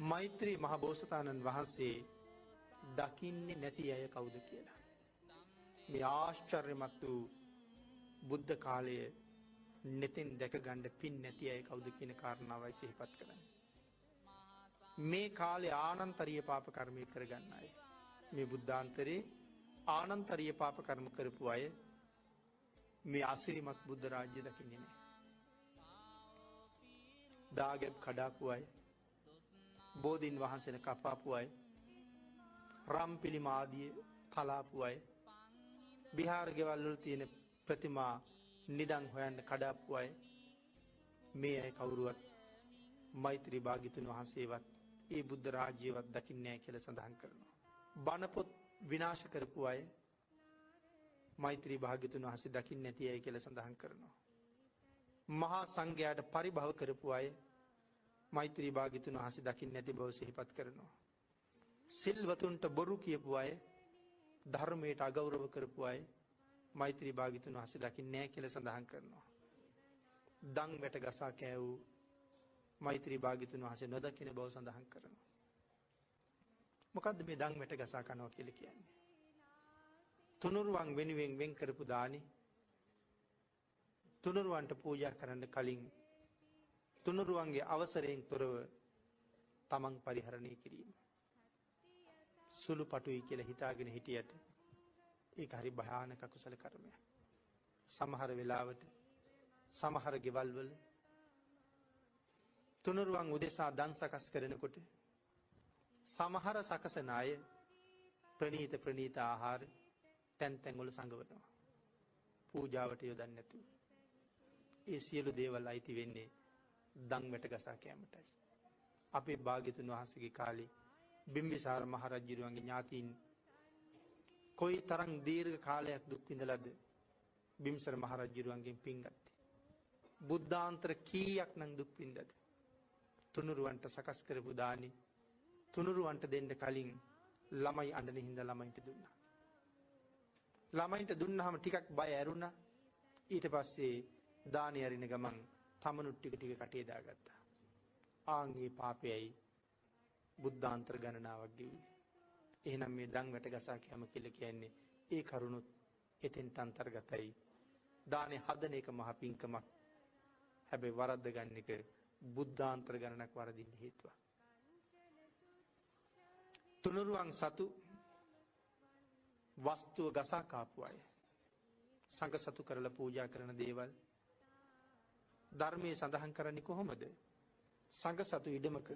මෛත්‍රී මහ බෝසතාණන් වහන්සේ දකින්නේ නැති අය කවුද කියලා. මේ ආශ්චර්යමත් වූ බුද්ධ කාලය නෙතින් දැක ගණ්ඩ පින් නැති අය කවුද කියන කාරණාවයි සිහිපත් කරන්න. මේ කාලේ ආනන්තරීය පාප කර්මය කරගන්න අය. මේ බුද්ධාන්තරේ ආනන්තරීය පාප කර්ම කරපු අය මේ අසිරිමත් බුද්ධ රාජ්‍ය දකින්නේ නෑ. දාගැබ් කඩාපු අය, බෝධීන් වහන්සේන කපාපු අය, රම් පිළිමාදිය තලාපු අය, බිහාරගෙවල්වල තියෙන ප්‍රතිමා නිදන් හොයන්න කඩාපු අය, මේ අය කවුරුවත් මෛත්‍රී භාග්‍යතුන් වහන්සේවත් ඒ බුද්ධ රාජ්‍යවත් දකින්නේ නැහැ කියලා සඳහන් කරනවා. බණපොත් විනාශ කරපු අය මෛත්‍රී භාග්‍යතුන් වහන්සේ දකින්නේ නැති අය කියලා සඳහන් කරනවා. මහා සංඝයාට පරිභව කරපු අය මෛත්‍රී භාග්‍යතුන් වහන්සේ දකින්නේ නැති බව සිහිපත් කරනවා. සිල්වතුන්ට බොරු කියපු අය, ධර්මයට අගෞරව කරපු අය මෛත්‍රී භාග්‍යතුන් වහන්සේ දකින්නේ නැහැ කියලා සඳහන් කරනවා. දන් වැට ගසා කෑවූ මෛත්‍රී භාග්‍යතුන් වහන්සේ නොදකින බව සඳහන් කරනවා. මොකද්ද මේ දන් වැට ගසා කනවා කියලා කියන්නේ? තුනුරුවන් වෙනුවෙන් වෙන් කරපු දානි තුනුරුවන්ට පූජා කරන්න කලින් තුනුරුවන්ගේ අවසරයෙන් තොරව තමන් පරිහරණය කිරීම. සුළු පටුයි කියලා හිතාගෙන හිටියට ඒක හරි භයානක අකුසල කර්මයක්. සමහර වෙලාවට සමහර ගෙවල් වල තුනුරුවන් උදෙසා දන් සකස් කරනකොට සමහර සකසන අය ප්‍රණීත ආහාර තැන් තැන් වල සංගවනවා. පූජාවට යොදන්නේ නැතුව. ඒ සියලු දේවල් අයිති වෙන්නේ දන් වැට ගසා කෑමටයි. අපේ භාග්‍යතුන් වහන්සේගේ කාලේ බිම්බිසාර මහ රජුගේ ඥාතීන් කොයි තරම් දීර්ඝ කාලයක් දුක් විඳලාද බිම්බිසාර මහ රජුගෙන් පින් ගත්තේ. බුද්ධාන්තර කීයක් නම් දුක් විඳද. තුනුරුවන්ට සකස් කරපු දානි තුනුරුවන්ට දෙන්න කලින් ළමයි අඬන හින්දා ළමයින්ට දුන්නා. ළමයින්ට දුන්නාම ටිකක් බය ඇරුණා. ඊට පස්සේ දානි අරින ගමන් තමනුත් ටික කටේ දාගත්තා. ආන්ගේ පාපයයි බුද්ධාන්තර ගණනාවක් ගෙවුවේ. එහෙනම් මේ දන් වැට ගසා කැම කියලා කියන්නේ ඒ කරුණුත් එතෙන්ට අන්තර්ගතයි. දානේ හදන එක මහ පිංකමක්. හැබැයි වරද්ද ගන්න එක බුද්ධාන්තර ගණනක් වරදින්න හේතුවක්. තුනුරුවන් සතු වස්තුව ගසා කාපු අය සංඝ සතු කරලා පූජා කරන දේවල් ධර්මයේ සඳහන් කරන්නේ කොහොමද? සංඝ සතු ඉඩමක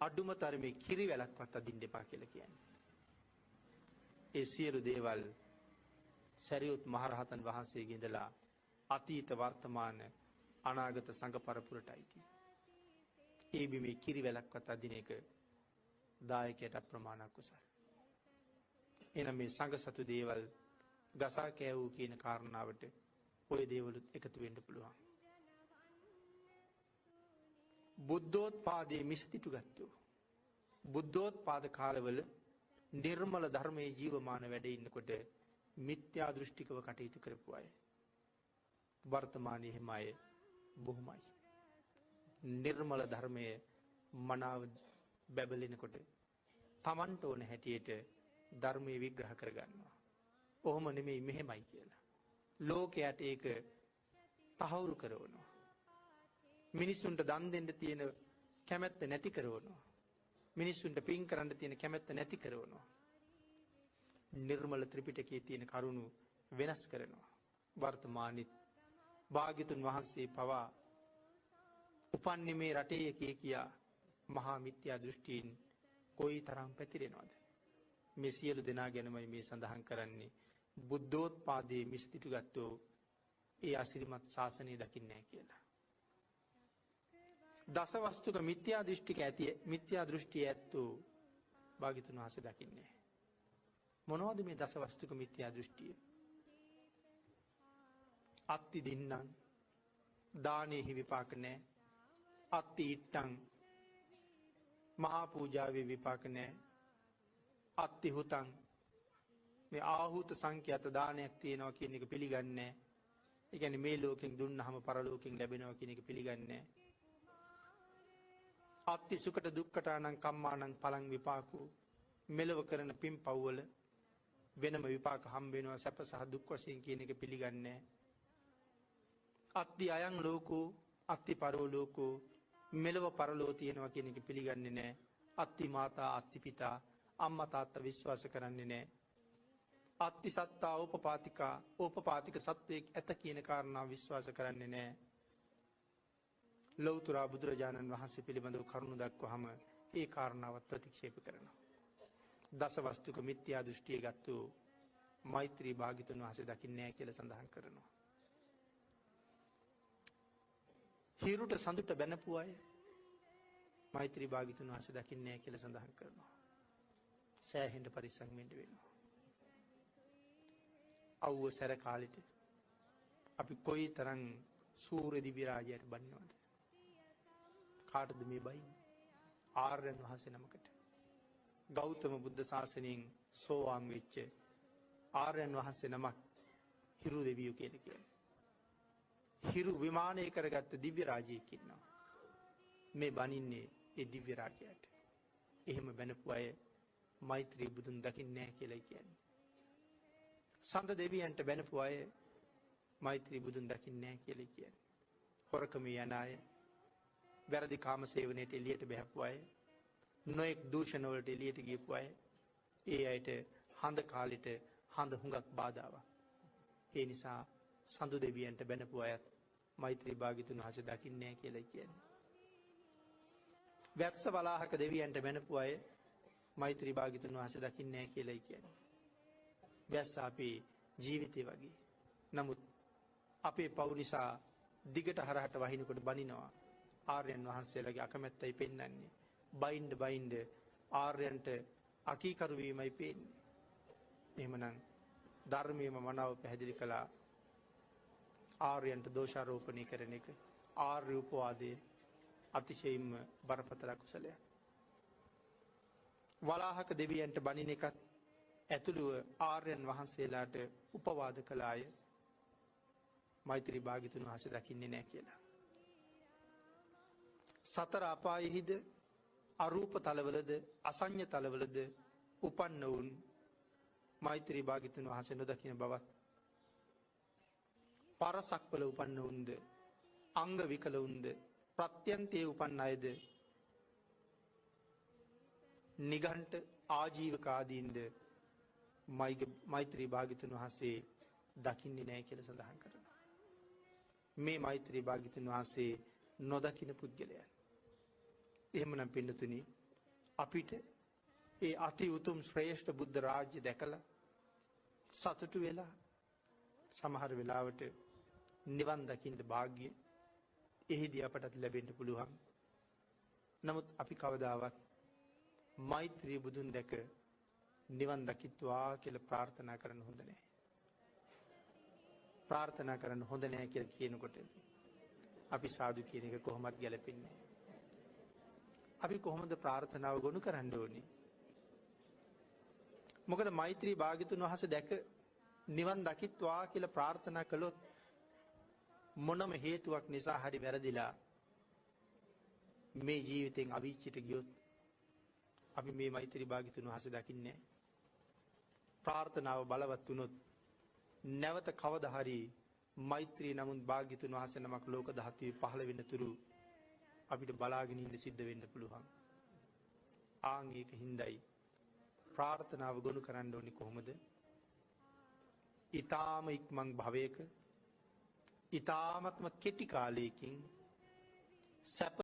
අඩුම තරමේ කිරි වැලක්වත් අදින්න එපා කියලා කියන්නේ. ඒ සියලු දේවල් සරියුත් මහරහතන් වහන්සේගේ ඉඳලා අතීත වර්තමාන අනාගත සංඝ පරපුරටයි තියෙන්නේ. ඒ බිමේ කිරි වැලක්වත් අදින එක දායකයට අප්‍රමාණ කුසල. එනම් මේ සංඝ සතු දේවල් ගසා කෑවූ කියන කාරණාවට ඔය දේවලුත් එකතු වෙන්න පුළුවන්. බුද්ධෝත්පාදයේ මිසදිටු ගත්තෝ බුද්ධෝත්පාද කාලවල නිර්මල ධර්මයේ ජීවමාන වැඩ ඉන්නකොට මිත්‍යා දෘෂ්ටිකව කටයුතු කරපු අය වර්තමානයේ එහෙම අය බොහොමයි. නිර්මල ධර්මයේ මනාව බැබලෙනකොට තමන්ට ඕන හැටියට ධර්මයේ විග්‍රහ කරගන්නවා. ඔහොම නෙමෙයි මෙහෙමයි කියලා. ලෝකයට ඒක තහවුරු කරනවා. මිනිස්සුන්ට දන් දෙන්න තියෙන කැමැත්ත නැති කරනවා. මිනිස්සුන්ට පින් කරන්න තියෙන කැමැත්ත නැති කරනවා. නිර්මල ත්‍රිපිටකයේ තියෙන කරුණු වෙනස් කරනවා. වර්තමානයේ භාග්‍යතුන් වහන්සේ පවා උපන්නේ මේ රටේ කියා මහා මිත්‍යා දෘෂ්ටීන් කොයි තරම් පැතිරෙනවද? මේ සියලු දෙනා ගැනමයි මේ සඳහන් කරන්නේ. බුද්ධෝත්පාදයේ මිසදිටු ගත්තෝ ඒ අසිරිමත් ශාසනය දකින්නේ නැහැ කියලා. දසවස්තුක මිත්‍යා දෘෂ්ටිය ඇත්තෝ භාග්‍යතුන් වහන්සේ දකින්නේ. මොනවද මේ දසවස්තුක මිත්‍යා දෘෂ්ටිය? අත්ති දින්නම් දානෙහි විපාක නැහැ. අත්ති ඉට්ටං මහා පූජාවේ විපාක නැහැ. අත්ති හුතං මේ ආහුත සංඛ්‍යාත දානයක් තියෙනවා කියන එක පිළිගන්නේ නැහැ. ඒ කියන්නේ මේ ලෝකෙන් දුන්නාම පරලෝකෙන් ලැබෙනවා කියන එක පිළිගන්නේ නැහැ. අත්ති සුකට දුක්කටානං කම්මානං පලං විපාකු මෙලොව කරන පින් පව්වල වෙනම විපාක හම්බෙනවා සැප සහ දුක් වශයෙන් කියන එක පිළිගන්නේ. අත්ති අයං ලෝකෝ අත්ති පරෝ ලෝකෝ මෙලොව පරලෝ තියෙනවා කියන එක පිළිගන්නේ නැහැ. අත්ති මාතා අත්ති පිතා අම්මා තාත්තා විශ්වාස කරන්නේ නැහැ. අත්ති සත්තා ඕපපාතික සත්වයෙක් ඇත කියන කාරණාව විශ්වාස කරන්නේ නැහැ. ලෞතර බුදුරජාණන් වහන්සේ පිළිබඳව කරුණු දක්වහම ඒ කාරණාවත් ප්‍රතික්ෂේප කරනවා. දසවස්තුක මිත්‍යා දෘෂ්ටිය ගත්තු මෛත්‍රී භාග්‍යතුන් වහන්සේ දකින්නේ නැහැ කියලා සඳහන් කරනවා. හිරුට සඳුට බැනපු අය මෛත්‍රී භාග්‍යතුන් වහන්සේ දකින්නේ නැහැ කියලා සඳහන් කරනවා. සෑහෙන්න පරිස්සම් වෙන්න වෙනවා. අවුව සැර කාලෙට අපි කොයි තරම් සූර්ය දිව්‍ය රාජයට බන්නවද? කාටද මේ බයින්නේ? ආර්යයන් වහන්සේ නමකට. ගෞතම බුද්ධ ශාසනයෙන් සෝවාන් වෙච්ච ආර්යයන් වහන්සේ නමක් හිරු දෙවියෝ කියලා කියන්නේ. හිරු විමානය කරගත්ත දිව්‍ය රාජයෙක් ඉන්නවා. මේ බනින්නේ ඒ දිව්‍ය රාජයාට. එහෙම බැනපු අය මෛත්‍රී බුදුන් දකින්නේ නැහැ කියලා කියන්නේ. සඳ දෙවියන්ට බැනපු අය මෛත්‍රී බුදුන් දකින්නේ නැහැ කියලා කියන්නේ. හොරකම යන අය, වැරදි කාම සේවනයේට එළියට බහැපු අය, නොඑක් දූෂණ වලට එළියට ගියපු අය, ඒ අයට හඳ කාලෙට හඳ හුඟක් බාධාවක්. ඒ නිසා සඳු දෙවියන්ට බැනපු අයත් මෛත්‍රී භාග්‍යතුන් වහන්සේ දකින්නේ නැහැ කියලා කියන්නේ. වැස්ස වලාහක දෙවියන්ට බැනපු අය මෛත්‍රී භාග්‍යතුන් වහන්සේ දකින්නේ නැහැ කියලා කියන්නේ. වැස්ස අපේ ජීවිතේ වගේ. නමුත් අපේ පව් නිසා දිගට හරහට වහිනකොට බනිනවා. ආර්යයන් වහන්සේලාගේ අකමැත්තයි පෙන්වන්නේ. බයින්ඩ ආර්යයන්ට අකීකරු වීමයි පෙන්නේ. එහෙමනම් ධර්මයේම මනාව පැහැදිලි කළා ආර්යයන්ට දෝෂාරෝපණය කරන එක ආර්ය උපවාදයේ අතිශයින්ම බරපතල කුසලයක්. වලාහක දෙවියන්ට බනින එකත් ඇතුළුව ආර්යයන් වහන්සේලාට උපවාද කළ අය මෛත්‍රී භාග්‍යතුන් වහන්සේ දකින්නේ නැහැ කියලා. සතර අපායෙහිද අරූප තලවලද අසඤ්ඤ තලවලද උපන්නවුන් මෛත්‍රී භාග්‍යතුන් වහන්සේ නොදකින බවත්, පරසක්වල උපන්නවුන්ද අංග විකලවුන්ද ප්‍රත්‍යන්තයේ උපන්න අයද නිගණ්ඨ ආජීවක ආදීන්ද මෛත්‍රී භාග්‍යතුන් වහන්සේ දකින්නේ නැහැ කියලා සඳහන් කරනවා. මේ මෛත්‍රී භාග්‍යතුන් වහන්සේ නොදකින පුද්ගලයන්. එහෙමනම් පින්නතුනි, අපිට ඒ අති උතුම් ශ්‍රේෂ්ඨ බුද්ධ රාජ්‍ය දැකලා සතුටු වෙලා සමහර වෙලාවට නිවන් දකින්න වාග්ය එහිදී අපටත් ලැබෙන්න පුළුවන්. නමුත් අපි කවදාවත් මෛත්‍රී බුදුන් දැක නිවන් දකිත්වා කියලා ප්‍රාර්ථනා කරන්න හොඳ නැහැ. ප්‍රාර්ථනා කරන්න හොඳ නැහැ කියලා කියනකොට අපි සාදු කියන එක කොහොමත් ගැලපෙන්නේ. අපි කොහොමද ප්‍රාර්ථනාව ගොනු කරන්න ඕනේ? මොකද මෛත්‍රී භාග්‍යතුන් වහන්සේ දැක නිවන් දකිත්වා කියලා ප්‍රාර්ථනා කළොත් මොනම හේතුවක් නිසා හරි වැරදිලා මේ ජීවිතෙන් අවීචිත ගියොත් අපි මේ මෛත්‍රී භාග්‍යතුන් වහන්සේ දකින්නේ නැහැ. ප්‍රාර්ථනාව බලවත් වුණොත් නැවත කවදා හරි මෛත්‍රී නමුත් භාග්‍යතුන් වහන්සේ නමක් ලෝක ධාතුවේ පහළ වෙන තුරු අපිට බලාගෙන ඉන්න සිද්ධ වෙන්න පුළුවන්. ආන් ඒක හින්දායි ප්‍රාර්ථනාව ගොනු කරන්න ඕනේ කොහොමද? ඊ타ම ඉක්මන් භවයක ඊ타මත්ම කෙටි කාලයකින් සැප